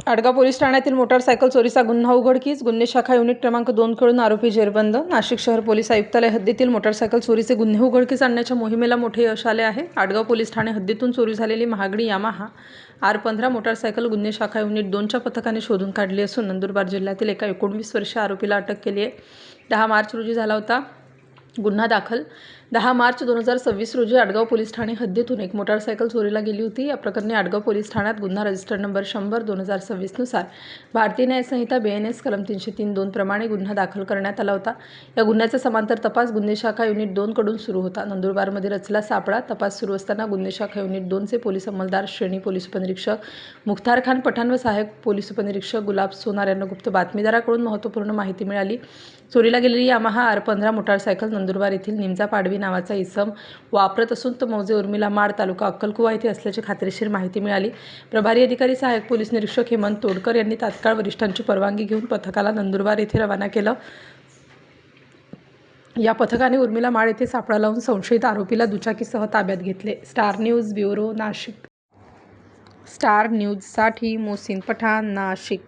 Adgaon police ठाण्यातील motorcycle चोरीचा गुन्हा उघडकीस. गुन्हे शाखा युनिट क्रमांक 2 कडून आरोपी जेरबंद. नाशिक शहर पोलीस आयुक्तालय हद्दीतील मोटारसायकल चोरीचे गुन्हे उघडकीस आणण्याच्या मोहिमेला मोठे यश आले आहे. आडगाव पोलीस ठाणे हद्दीतून चोरी झालेली महागडी यामाहा R15 मोटारसायकल गुन्हे शाखा युनिट 2च्या पथकाने शोधून काढली असून नंदुरबार जिल्ह्यातील एका 19 वर्षीय आरोपीला अटक केली आहे. 10 मार्च रोजी झाला होता गुन्हा दाखल. 10 मार्च 2026 रोजी आडगाव पोलीस ठाणे हद्दीतून एक मोटारसायकल चोरीला गेली होती. या प्रकरणी आडगाव पोलीस ठाण्यात गुन्हा रजिस्टर नंबर 100/2026 नुसार भारतीय न्याय संहिता BNS कलम 303(2) प्रमाणे गुन्हा दाखल करण्यात आला होता. या गुन्ह्याचा समांतर तपास गुन्हे शाखा युनिट 2 कडून सुरू होता. नंदुरबारमध्ये रचला सापळा. तपास सुरू असताना गुन्हे शाखा युनिट 2चे पोलीस अंमलदार श्रेणी पोलीस उपनिरीक्षक मुख्तार खान पठाण व सहाय्यक पोलीस उपनिरीक्षक गुलाब सोनार यांना गुप्त बातमीदाराकडून महत्त्वपूर्ण माहिती मिळाली. चोरीला गेलेली यामाहा R15 मोटारसायकल नंदुरबार येथील निमजा पाडवी नावाचा इसम वापरत असून तो मौजे उर्मिला माड तालुका अक्कलकुवा येथे असल्याची खात्रीशीर माहिती मिळाली. प्रभारी अधिकारी सहाय्यक पोलीस निरीक्षक हेमंत तोडकर यांनी तात्काळ वरिष्ठांची परवानगी घेऊन पथकाला नंदुरबार येथे रवाना केलं. या पथकाने उर्मिला माड येथे सापळा लावून संशयित आरोपीला दुचाकीसह ताब्यात घेतले. Star News bureau Nashik. Star न्यूजसाठी मोहसिन पठाण, नाशिक.